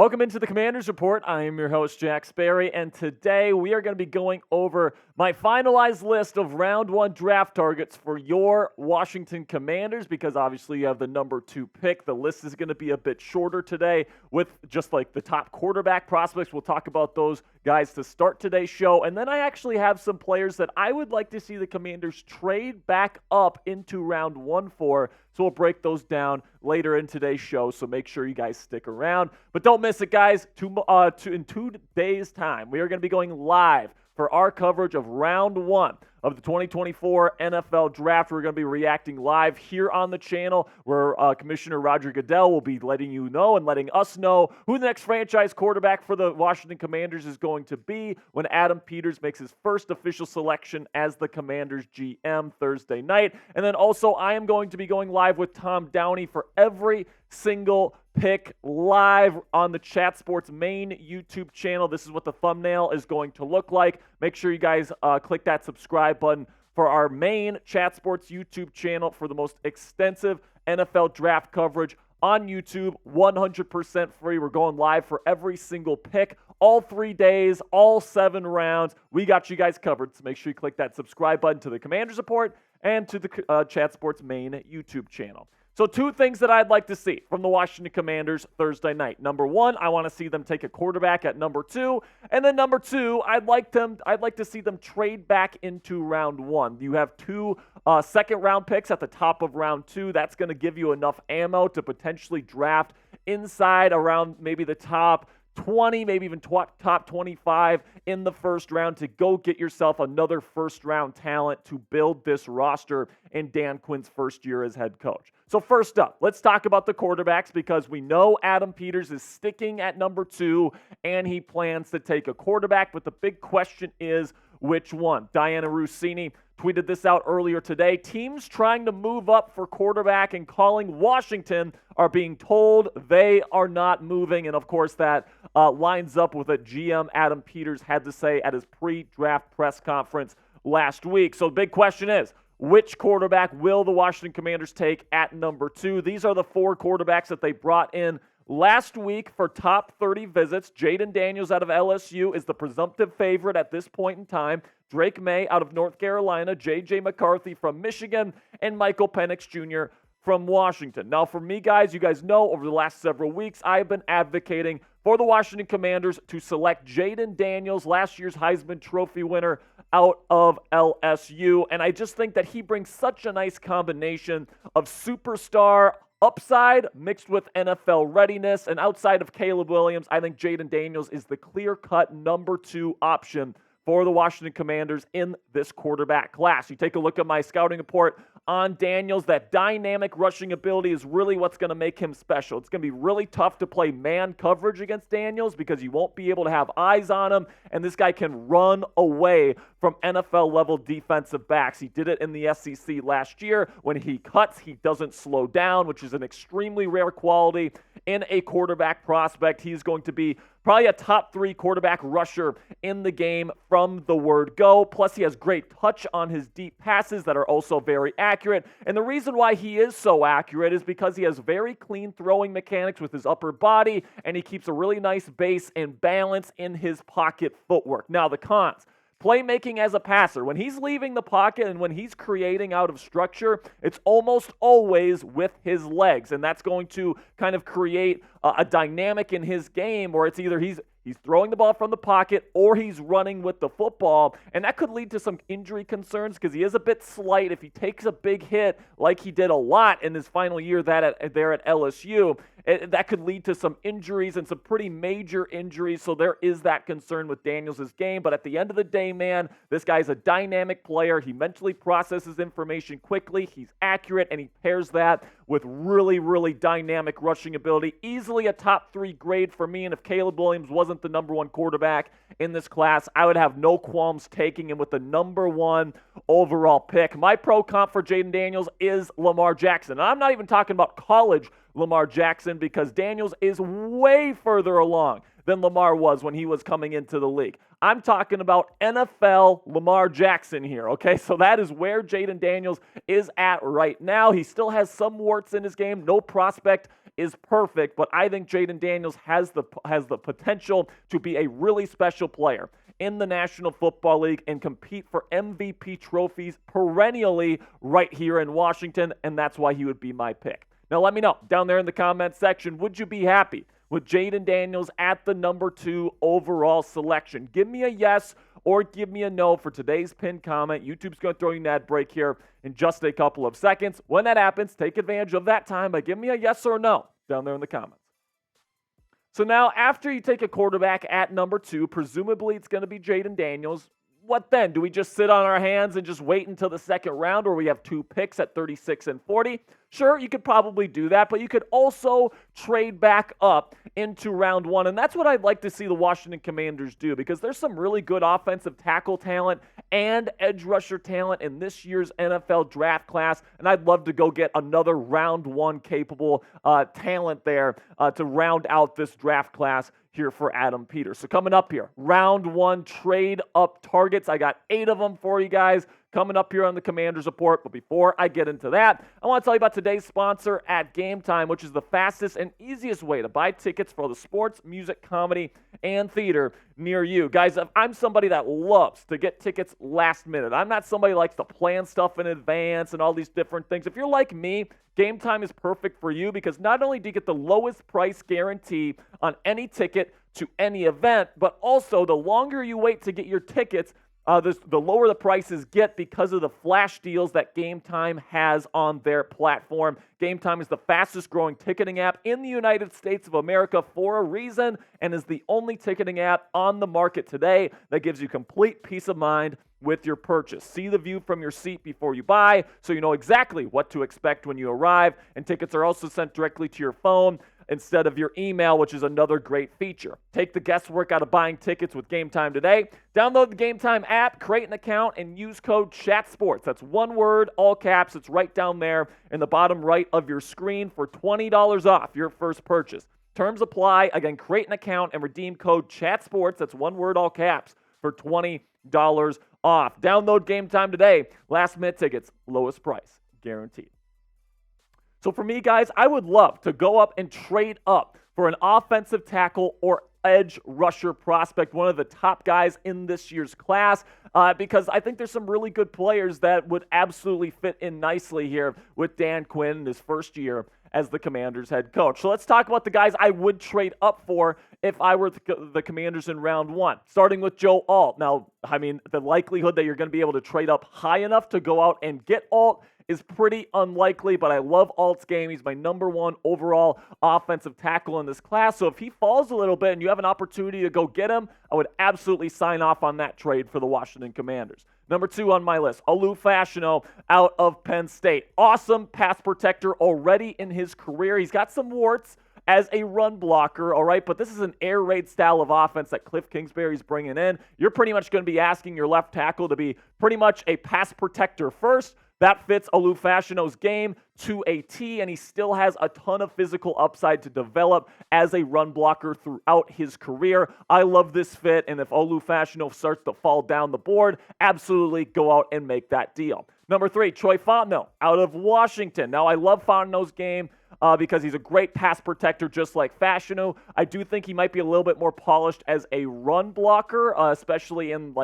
Welcome into the Commanders Report. I am your host, Jack Sperry, and today we are going to be going over my finalized list of round one draft targets for your Washington Commanders, because obviously you have the number 2 pick. The list is going to be a bit shorter today with just like the top quarterback prospects. We'll talk about those guys to start today's show, and then I actually have some players that I would like to see the Commanders trade back up into round 1 for. So we'll break those down later in today's show, so make sure you guys stick around. But don't miss it, guys. In 2 days' time, we are going to be going live for our coverage of round 1 of the 2024 NFL Draft. We're going to be reacting live here on the channel, where Commissioner Roger Goodell will be letting you know and letting us know who the next franchise quarterback for the Washington Commanders is going to be when Adam Peters makes his first official selection as the Commanders GM Thursday night. And then also, I am going to be going live with Tom Downey for every single pick live on the Chat Sports main YouTube channel. This is what the thumbnail is going to look like. Make sure you guys click that subscribe button for our main Chat Sports YouTube channel for the most extensive NFL draft coverage on YouTube, 100% free. We're going live for every single pick, all 3 days, all 7 rounds. We got you guys covered, so make sure you click that subscribe button to the Commanders Report and to the Chat Sports main YouTube channel. So 2 things that I'd like to see from the Washington Commanders Thursday night. Number 1, I want to see them take a quarterback at number 2. And then number 2, I'd like to see them trade back into round 1. You have 2 second-round picks at the top of round 2. That's going to give you enough ammo to potentially draft inside around maybe the top 20, maybe even top 25 in the first round to go get yourself another first-round talent to build this roster in Dan Quinn's first year as head coach. So first up, let's talk about the quarterbacks, because we know Adam Peters is sticking at number 2 and he plans to take a quarterback, but the big question is which one? Diana Rossini tweeted this out earlier today. Teams trying to move up for quarterback and calling Washington are being told they are not moving. And of course, that lines up with what GM Adam Peters had to say at his pre-draft press conference last week. So the big question is, which quarterback will the Washington Commanders take at number 2? These are the 4 quarterbacks that they brought in last week for top 30 visits. Jayden Daniels out of LSU is the presumptive favorite at this point in time. Drake May out of North Carolina, J.J. McCarthy from Michigan, and Michael Penix Jr. from Washington. Now, for me, guys, you guys know over the last several weeks, I've been advocating for the Washington Commanders to select Jayden Daniels, last year's Heisman Trophy winner, out of LSU. And I just think that he brings such a nice combination of superstar upside mixed with NFL readiness. And outside of Caleb Williams, I think Jayden Daniels is the clear-cut number 2 option for the Washington Commanders in this quarterback class. You take a look at my scouting report on Daniels. That dynamic rushing ability is really what's going to make him special. It's going to be really tough to play man coverage against Daniels because you won't be able to have eyes on him, and this guy can run away from NFL-level defensive backs. He did it in the SEC last year. When he cuts, he doesn't slow down, which is an extremely rare quality in a quarterback prospect. He's going to be probably a top 3 quarterback rusher in the game from the word go. Plus, he has great touch on his deep passes that are also very accurate. And the reason why he is so accurate is because he has very clean throwing mechanics with his upper body, and he keeps a really nice base and balance in his pocket footwork. Now, the cons. Playmaking as a passer. When he's leaving the pocket and when he's creating out of structure, it's almost always with his legs. And that's going to kind of create a dynamic in his game where it's either he's throwing the ball from the pocket or he's running with the football. And that could lead to some injury concerns because he is a bit slight. If he takes a big hit like he did a lot in his final year there at LSU, that could lead to some injuries and some pretty major injuries. So there is that concern with Daniels' game. But at the end of the day, man, this guy's a dynamic player. He mentally processes information quickly. He's accurate, and he pairs that with really, really dynamic rushing ability. Easily a top 3 grade for me. And if Caleb Williams wasn't the number 1 quarterback in this class, I would have no qualms taking him with the number 1 overall pick. My pro comp for Jayden Daniels is Lamar Jackson. And I'm not even talking about college Lamar Jackson, because Daniels is way further along than Lamar was when he was coming into the league. I'm talking about NFL Lamar Jackson here, okay? So that is where Jayden Daniels is at right now. He still has some warts in his game. No prospect is perfect, but I think Jayden Daniels has the potential to be a really special player in the National Football League and compete for MVP trophies perennially right here in Washington, and that's why he would be my pick. Now let me know down there in the comments section, would you be happy with Jayden Daniels at the number 2 overall selection? Give me a yes or give me a no for today's pinned comment. YouTube's going to throw you an ad break here in just a couple of seconds. When that happens, take advantage of that time by giving me a yes or no down there in the comments. So now, after you take a quarterback at number 2, presumably it's going to be Jayden Daniels. What then? Do we just sit on our hands and just wait until the second round where we have 2 picks at 36 and 40? Sure, you could probably do that, but you could also trade back up into round 1, and that's what I'd like to see the Washington Commanders do, because there's some really good offensive tackle talent and edge rusher talent in this year's NFL draft class, and I'd love to go get another round 1 capable talent there to round out this draft class here for Adam Peters. So coming up here, round 1 trade up targets. I got 8 of them for you guys coming up here on the Commanders Report. But before I get into that, I want to tell you about today's sponsor at Game Time, which is the fastest and easiest way to buy tickets for the sports, music, comedy, and theater near you. Guys, I'm somebody that loves to get tickets last minute. I'm not somebody who likes to plan stuff in advance and all these different things. If you're like me, Game Time is perfect for you because not only do you get the lowest price guarantee on any ticket to any event, but also the longer you wait to get your tickets, the lower the prices get because of the flash deals that Game Time has on their platform. Game Time is the fastest growing ticketing app in the United States of America for a reason, and is the only ticketing app on the market today that gives you complete peace of mind with your purchase. See the view from your seat before you buy, so you know exactly what to expect when you arrive, and tickets are also sent directly to your phone instead of your email, which is another great feature. Take the guesswork out of buying tickets with Game Time today. Download the Game Time app, create an account, and use code CHATSPORTS. That's one word, all caps. It's right down there in the bottom right of your screen for $20 off your first purchase. Terms apply. Again, create an account and redeem code CHATSPORTS. That's one word, all caps, for $20 off. Download Game Time today. Last minute tickets, lowest price, guaranteed. So for me, guys, I would love to go up and trade up for an offensive tackle or edge rusher prospect, one of the top guys in this year's class, because I think there's some really good players that would absolutely fit in nicely here with Dan Quinn in his first year as the Commanders head coach. So let's talk about the guys I would trade up for if I were the Commanders in round 1, starting with Joe Alt. Now, I mean, the likelihood that you're going to be able to trade up high enough to go out and get Alt is pretty unlikely, but I love Alt's game. He's my number 1 overall offensive tackle in this class. So if he falls a little bit and you have an opportunity to go get him, I would absolutely sign off on that trade for the Washington Commanders. Number 2 on my list, Olu Fashanu out of Penn State. Awesome pass protector already in his career. He's got some warts as a run blocker, all right, but this is an air raid style of offense that Cliff Kingsbury's bringing in. You're pretty much going to be asking your left tackle to be pretty much a pass protector first. That fits Olu Fashanu's game to a T, and he still has a ton of physical upside to develop as a run blocker throughout his career. I love this fit, and if Olu Fashanu starts to fall down the board, absolutely go out and make that deal. Number 3, Troy Fautanu out of Washington. Now, I love Fautanu's game because he's a great pass protector just like Fashanu. I do think he might be a little bit more polished as a run blocker, especially in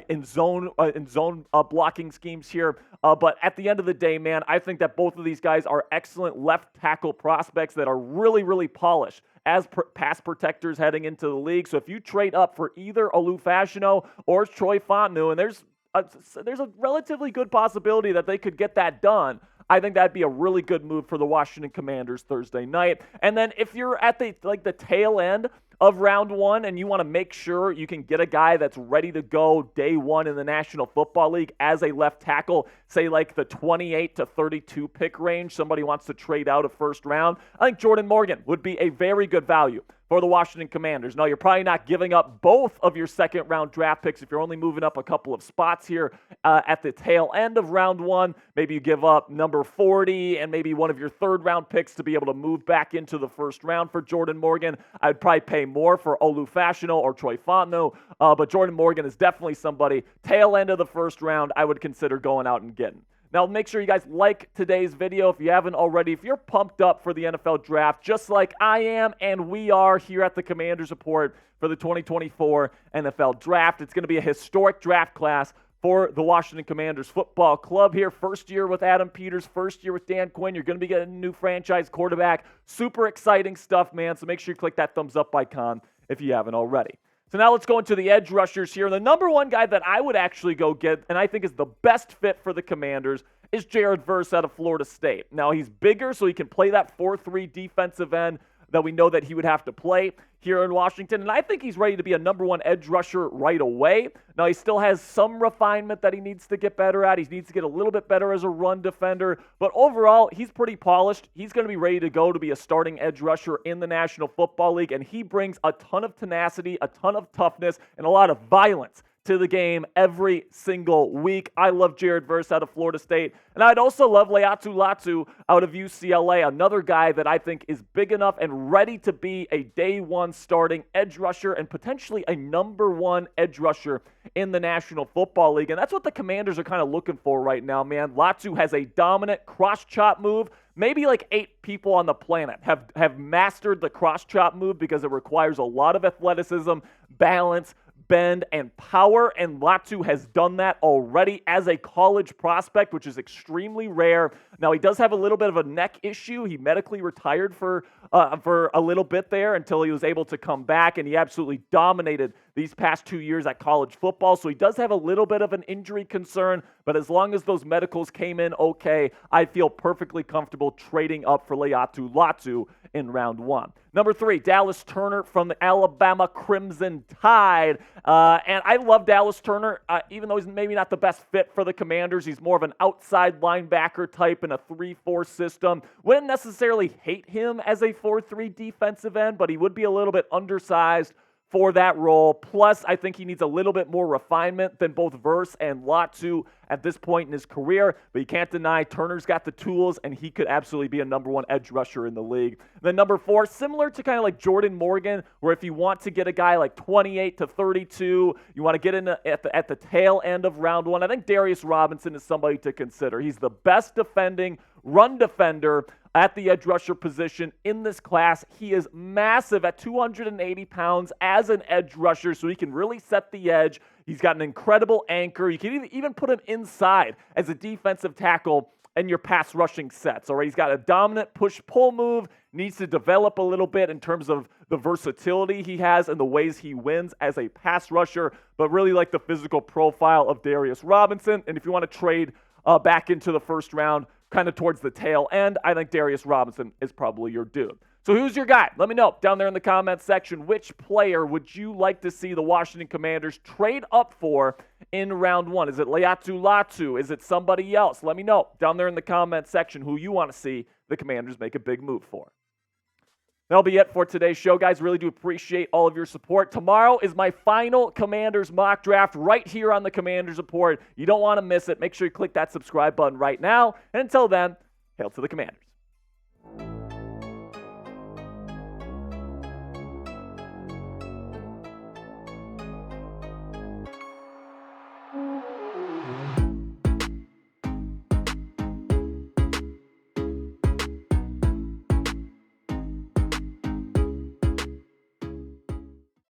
in zone blocking schemes here. But at the end of the day, man, I think that both of these guys are excellent left tackle prospects that are really, really polished as pass protectors heading into the league. So if you trade up for either Olu Fashanu or Troy Fautanu, and there's a relatively good possibility that they could get that done, I think that'd be a really good move for the Washington Commanders Thursday night. And then if you're at the tail end of round 1 and you want to make sure you can get a guy that's ready to go day 1 in the National Football League as a left tackle, say like the 28 to 32 pick range, somebody wants to trade out of first round, I think Jordan Morgan would be a very good value for the Washington Commanders. Now, you're probably not giving up both of your second-round draft picks if you're only moving up a couple of spots here at the tail end of round 1. Maybe you give up number 40 and maybe one of your third-round picks to be able to move back into the first round for Jordan Morgan. I'd probably pay more for Olu Fashanu or Troy Fautanu, but Jordan Morgan is definitely somebody, tail end of the first round, I would consider going out and getting. Now, make sure you guys like today's video if you haven't already. If you're pumped up for the NFL draft, just like I am and we are here at the Commanders Report for the 2024 NFL Draft, it's going to be a historic draft class for the Washington Commanders football club here. First year with Adam Peters, first year with Dan Quinn. You're going to be getting a new franchise quarterback. Super exciting stuff, man. So make sure you click that thumbs up icon if you haven't already. So now let's go into the edge rushers here. The number one guy that I would actually go get, and I think is the best fit for the Commanders, is Jared Verse out of Florida State. Now, he's bigger, so he can play that 4-3 defensive end that we know that he would have to play here in Washington. And I think he's ready to be a number one edge rusher right away. Now, he still has some refinement that he needs to get better at. He needs to get a little bit better as a run defender. But overall, he's pretty polished. He's going to be ready to go to be a starting edge rusher in the National Football League. And he brings a ton of tenacity, a ton of toughness, and a lot of violence to the game every single week. I love Jared Verse out of Florida State. And I'd also love Laitu Latu out of UCLA, another guy that I think is big enough and ready to be a day one starting edge rusher and potentially a number one edge rusher in the National Football League. And that's what the Commanders are kind of looking for right now, man. Latu has a dominant cross-chop move. Maybe like 8 people on the planet have mastered the cross-chop move because it requires a lot of athleticism, balance, bend, and power, and Latu has done that already as a college prospect, which is extremely rare. Now, he does have a little bit of a neck issue. He medically retired for a little bit there until he was able to come back, and he absolutely dominated these past 2 years at college football. So he does have a little bit of an injury concern, but as long as those medicals came in okay, I feel perfectly comfortable trading up for Laitu Latu in round 1. Number 3, Dallas Turner from the Alabama Crimson Tide. And I love Dallas Turner, even though he's maybe not the best fit for the Commanders. He's more of an outside linebacker type in a 3-4 system. Wouldn't necessarily hate him as a 4-3 defensive end, but he would be a little bit undersized for that role. Plus, I think he needs a little bit more refinement than both Verse and Latu at this point in his career. But you can't deny Turner's got the tools, and he could absolutely be a number one edge rusher in the league. Then number 4, similar to kind of like Jordan Morgan, where if you want to get a guy like 28 to 32, you want to get in at the tail end of round 1, I think Darius Robinson is somebody to consider. He's the best defending run defender at the edge rusher position in this class. He is massive at 280 pounds as an edge rusher, so he can really set the edge. He's got an incredible anchor. You can even put him inside as a defensive tackle in your pass rushing sets. All right, he's got a dominant push-pull move, needs to develop a little bit in terms of the versatility he has and the ways he wins as a pass rusher, but really like the physical profile of Darius Robinson. And if you want to trade back into the first round, kind of towards the tail end, I think Darius Robinson is probably your dude. So who's your guy? Let me know down there in the comments section. Which player would you like to see the Washington Commanders trade up for in round 1? Is it Laitu Latu? Is it somebody else? Let me know down there in the comments section who you want to see the Commanders make a big move for. That'll be it for today's show, guys. Really do appreciate all of your support. Tomorrow is my final Commanders mock draft right here on the Commanders Report. You don't want to miss it. Make sure you click that subscribe button right now. And until then, hail to the Commanders.